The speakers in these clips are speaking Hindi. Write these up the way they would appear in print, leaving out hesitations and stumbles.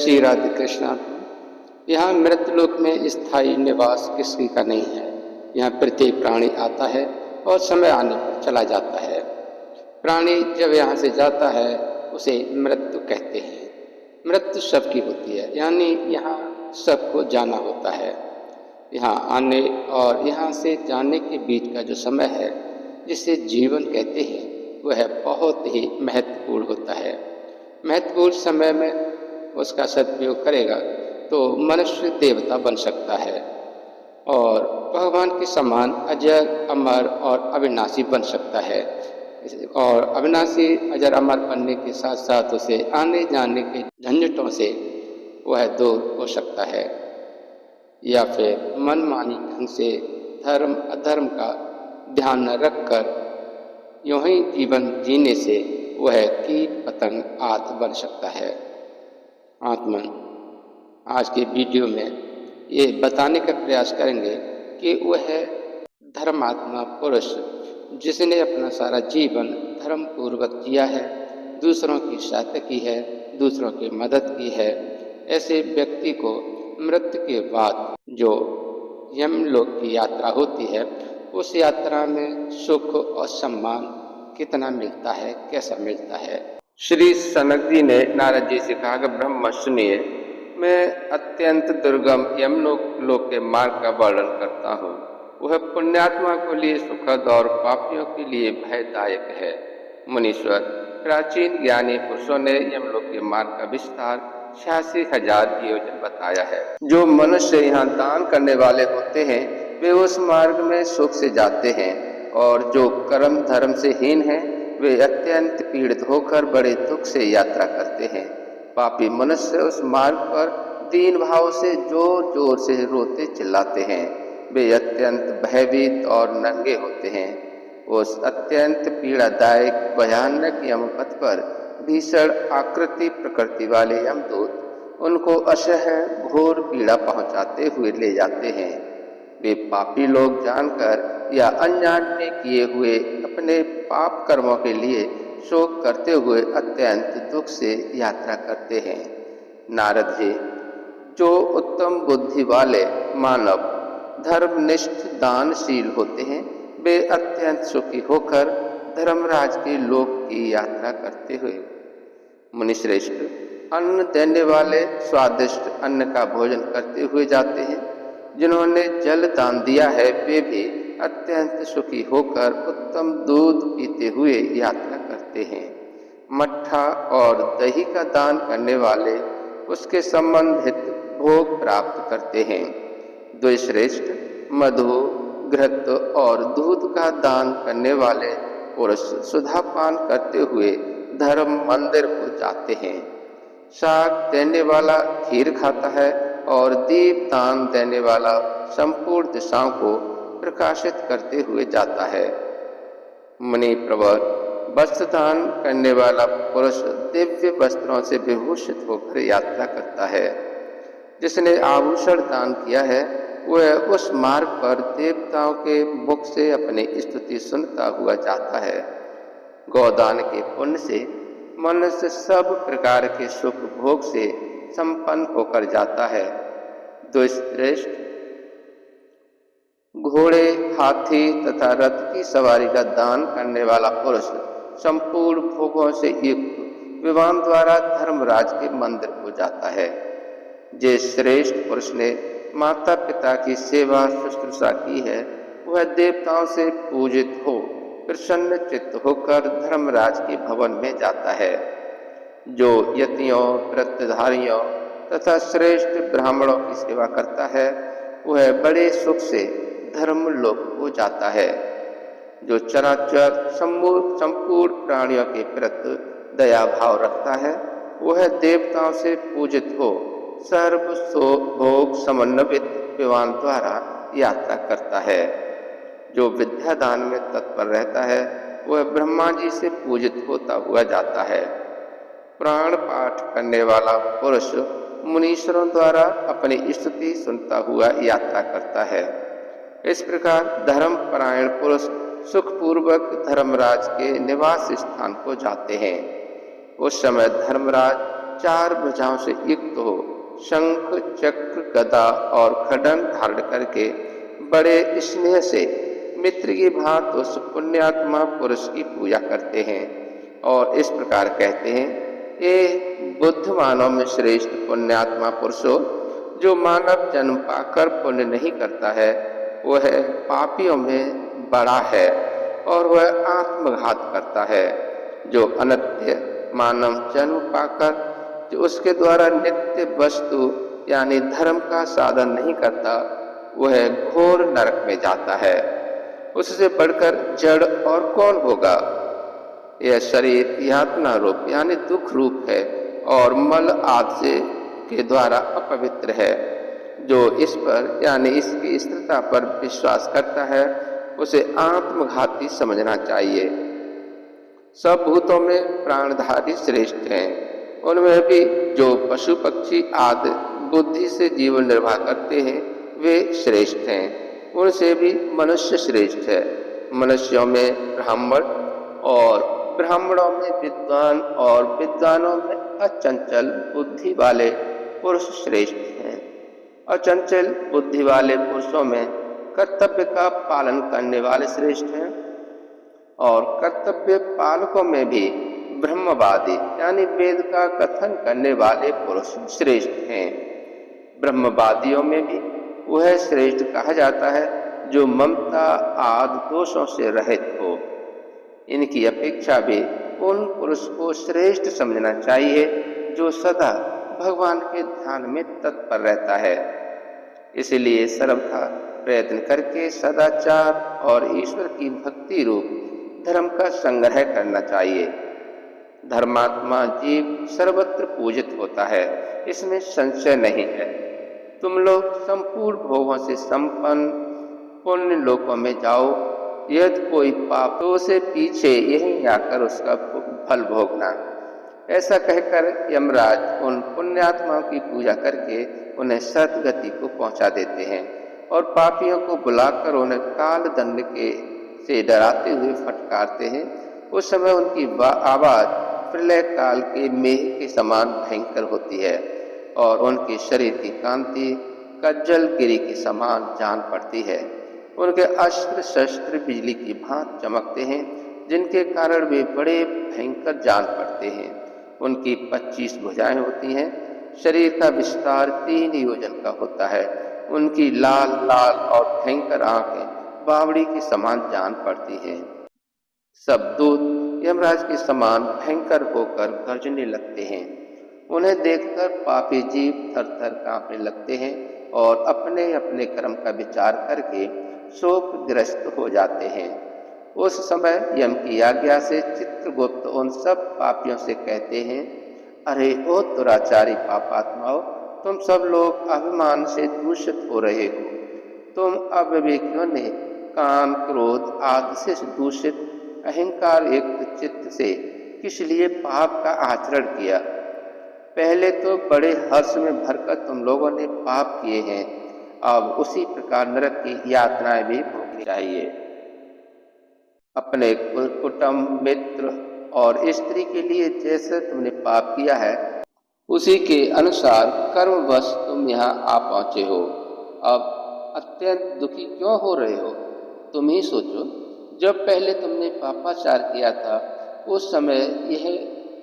श्री राधे कृष्णा। यहाँ मृतलोक में स्थायी निवास किसी का नहीं है। यहाँ प्रत्येक प्राणी आता है और समय आने पर चला जाता है। प्राणी जब यहाँ से जाता है उसे मृत्यु कहते हैं। मृत्यु सबकी होती है, यानी यहाँ सबको जाना होता है। यहाँ आने और यहाँ से जाने के बीच का जो समय है, जिसे जीवन कहते हैं, वह बहुत ही महत्वपूर्ण होता है। महत्वपूर्ण समय में उसका सदुपयोग करेगा तो मनुष्य देवता बन सकता है और भगवान के समान अजर अमर और अविनाशी बन सकता है। और अविनाशी अजर अमर बनने के साथ साथ उसे आने जाने के झंझटों से वह दूर हो सकता है, या फिर मनमानी ढंग से धर्म अधर्म का ध्यान न रखकर यूं ही जीवन जीने से वह कीट पतंग आदि बन सकता है। आत्मन आज के वीडियो में ये बताने का प्रयास करेंगे कि वह धर्मात्मा पुरुष जिसने अपना सारा जीवन धर्म पूर्वक जिया है, दूसरों की सहायता की है, दूसरों की मदद की है, ऐसे व्यक्ति को मृत्यु के बाद जो यमलोक की यात्रा होती है, उस यात्रा में सुख और सम्मान कितना मिलता है, कैसा मिलता है। श्री सनक जी ने नारद जी से कहा कि ब्रह्म सुनिए, मैं अत्यंत दुर्गम यमलोक के मार्ग का वर्णन करता हूँ। वह पुण्यात्मा के लिए सुखद और पापियों के लिए भयदायक है। मुनीश्वर, प्राचीन ज्ञानी पुरुषों ने यमलोक के मार्ग का विस्तार 86,000 योजन बताया है। जो मनुष्य यहाँ दान करने वाले होते हैं वे उस मार्ग में सुख से जाते हैं, और जो कर्म धर्म से हीन हैं वे अत्यंत पीड़ित होकर बड़े दुख से यात्रा करते हैं। पापी मनुष्य उस मार्ग पर दीन भाव से जोर जोर से रोते चिल्लाते हैं। वे अत्यंत भयभीत और नंगे होते हैं। उस अत्यंत पीड़ादायक भयानक यमपथ पर भीषण आकृति प्रकृति वाले यमदूत उनको असह्य घोर पीड़ा पहुंचाते हुए ले जाते हैं। वे पापी लोग जानकर या अनजान में किए हुए अपने पाप कर्मों के लिए शोक करते हुए अत्यंत दुख से यात्रा करते हैं। नारद जी, जो उत्तम बुद्धि वाले मानव धर्मनिष्ठ दानशील होते हैं वे अत्यंत सुखी होकर धर्मराज के लोक की यात्रा करते हुए मुनिश्रेष्ठ अन्न देने वाले स्वादिष्ट अन्न का भोजन करते हुए जाते हैं। जिन्होंने जल दान दिया है वे भी अत्यंत सुखी होकर उत्तम दूध पीते हुए यात्रा करते हैं। मट्ठा और दही का दान करने वाले उसके संबंधित भोग प्राप्त करते हैं। द्विश्रेष्ठ मधु घृत और दूध का दान करने वाले पुरुष सुधापान करते हुए धर्म मंदिर को जाते हैं। शाक देने वाला खीर खाता है और दीप दान देने वाला संपूर्ण दिशाओं को प्रकाशित करते हुए जाता है। मुनि प्रवर, वस्त्र दान करने वाला पुरुष दिव्य वस्त्रों से विभूषित होकर यात्रा करता है। जिसने आभूषण दान किया है वह उस मार्ग पर देवताओं के मुख से अपनी स्तुति सुनता हुआ जाता है। गौदान के पुण्य से मनुष्य सब प्रकार के सुख भोग से संपन्न होकर जाता है। द्विश्रेष्ठ घोड़े, हाथी तथा रथ की सवारी का दान करने वाला पुरुष संपूर्ण भोगों से युक्त विमान द्वारा धर्मराज के मंदिर को जाता है। जिस श्रेष्ठ पुरुष ने माता पिता की सेवा शुश्रूषा की है वह देवताओं से पूजित हो प्रसन्न चित्त होकर धर्मराज के भवन में जाता है। जो यतियों, व्रतधारियों तथा श्रेष्ठ ब्राह्मणों की सेवा करता है वह बड़े सुख से धर्मलोक को जाता है। जो चराचर संपूर्ण प्राणियों के प्रति दया भाव रखता है वह देवताओं से पूजित हो सर्व भोग समन्वित विमान द्वारा यात्रा करता है। जो विद्यादान में तत्पर रहता है वह ब्रह्मा जी से पूजित होता हुआ जाता है। प्राण पाठ करने वाला पुरुष मुनीश्वरों द्वारा अपनी स्तुति सुनता हुआ यात्रा करता है। इस प्रकार धर्मपरायण पुरुष सुखपूर्वक धर्मराज के निवास स्थान को जाते हैं। उस समय धर्मराज 4 भुजाओं से युक्त हो, शंख चक्र गदा और खड्ग धारण करके बड़े स्नेह से मित्र की भांति उस पुण्यात्मा पुरुष की पूजा करते हैं और इस प्रकार कहते हैं, ये बुद्धिमानों में श्रेष्ठ पुण्यात्मा पुरुषों, जो मानव जन्म पाकर पुण्य नहीं करता है वह पापियों में बड़ा है और वह आत्मघात करता है। जो अनित्य मानव जन्म पाकर जो उसके द्वारा नित्य वस्तु यानी धर्म का साधन नहीं करता वह घोर नरक में जाता है। उससे बढ़कर जड़ और कौन होगा। यह शरीर यातना रूप यानी दुख रूप है और मल आदि से के द्वारा अपवित्र है। जो इस पर यानी इसकी स्थिरता पर विश्वास करता है उसे आत्मघाती समझना चाहिए। सब भूतों में प्राणधारी श्रेष्ठ हैं, उनमें भी जो पशु पक्षी आदि बुद्धि से जीवन निर्वाह करते हैं वे श्रेष्ठ हैं, उनसे भी मनुष्य श्रेष्ठ है। मनुष्यों में ब्राह्मण और ब्राह्मणों में विद्वान और विद्वानों में अचंचल बुद्धि वाले पुरुष श्रेष्ठ हैं। अचंचल बुद्धि वाले पुरुषों में कर्तव्य का पालन करने वाले श्रेष्ठ हैं और कर्तव्य पालकों में भी ब्रह्मवादी यानी वेद का कथन करने वाले पुरुष श्रेष्ठ हैं। ब्रह्मवादियों में भी वह श्रेष्ठ कहा जाता है जो ममता आदि दोषों से रहित हो। इनकी अपेक्षा भी उन पुरुष को श्रेष्ठ समझना चाहिए जो सदा भगवान के ध्यान में तत्पर रहता है। इसलिए सर्वथा प्रयत्न करके सदाचार और ईश्वर की भक्ति रूप धर्म का संग्रह करना चाहिए। धर्मात्मा जीव सर्वत्र पूजित होता है, इसमें संशय नहीं है। तुम लोग संपूर्ण भोगों से संपन्न पुण्य लोकों में जाओ, यदि कोई पाप तो उसे पीछे यहीं आकर उसका फल भोगना। ऐसा कहकर यमराज उन पुण्यात्माओं की पूजा करके उन्हें सद्गति को पहुंचा देते हैं और पापियों को बुलाकर उन्हें काल दंड के से डराते हुए फटकारते हैं। उस समय उनकी आवाज प्रलय काल के मेघ के समान भयंकर होती है और उनके शरीर की कांति कज्जल गिरी के समान जान पड़ती है। उनके अस्त्र शस्त्र बिजली की भांति चमकते हैं, जिनके कारण वे बड़े भयंकर जान पड़ते हैं। उनकी 25 भुजाएं होती हैं, शरीर का विस्तार 3 योजन का होता है। उनकी लाल लाल और भयंकर आंखें बावड़ी के समान जान पड़ती हैं। सब दूत यमराज के समान भयंकर होकर गर्जने लगते हैं। उन्हें देखकर पापी जीव थर थर कांपने लगते हैं और अपने अपने कर्म का विचार करके शोकग्रस्त हो जाते हैं। उस समय यम की आज्ञा से चित्रगुप्त उन सब पापियों से कहते हैं, अरे ओ दुराचारी पापात्माओं, तुम सब लोग अभिमान से दूषित हो रहे हो। तुम अविवेकियों ने काम क्रोध आदि से दूषित अहंकार युक्त चित्त से किस लिए पाप का आचरण किया। पहले तो बड़े हर्ष में भरकर तुम लोगों ने पाप किए हैं, अब उसी प्रकार नरक की यातनाएं भी भोगनी चाहिए। अपने कुटुंब मित्र और स्त्री के लिए जैसे तुमने पाप किया है उसी के अनुसार कर्मवश तुम यहाँ आ पहुंचे हो। अब अत्यंत दुखी क्यों हो रहे हो? तुम ही सोचो, जब पहले तुमने पापाचार किया था उस समय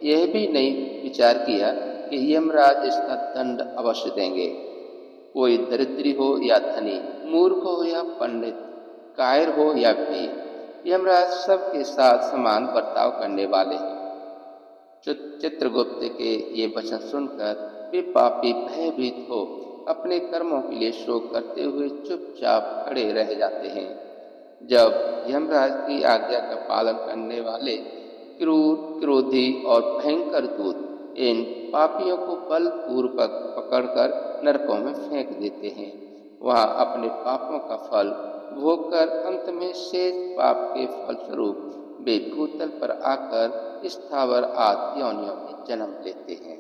यह भी नहीं विचार किया कि यमराज इसका दंड अवश्य देंगे। कोई दरिद्री हो या धनी, मूर्ख हो या पंडित, कायर हो या वीर, यमराज सबके साथ समान बर्ताव करने वाले हैं। चित्रगुप्त के ये वचन सुनकर वे पापी भयभीत हो अपने कर्मों के लिए शोक करते हुए चुपचाप खड़े रह जाते हैं। जब यमराज की आज्ञा का पालन करने वाले क्रूर, क्रोधी और भयंकर दूत इन पापियों को बलपूर्वक पकड़कर नरकों में फेंक देते हैं, वहां अपने पापों का फल भोगकर अंत में शेष पाप के फलस्वरूप वे भूतल पर आकर स्थावर आदि योनियों में जन्म लेते हैं।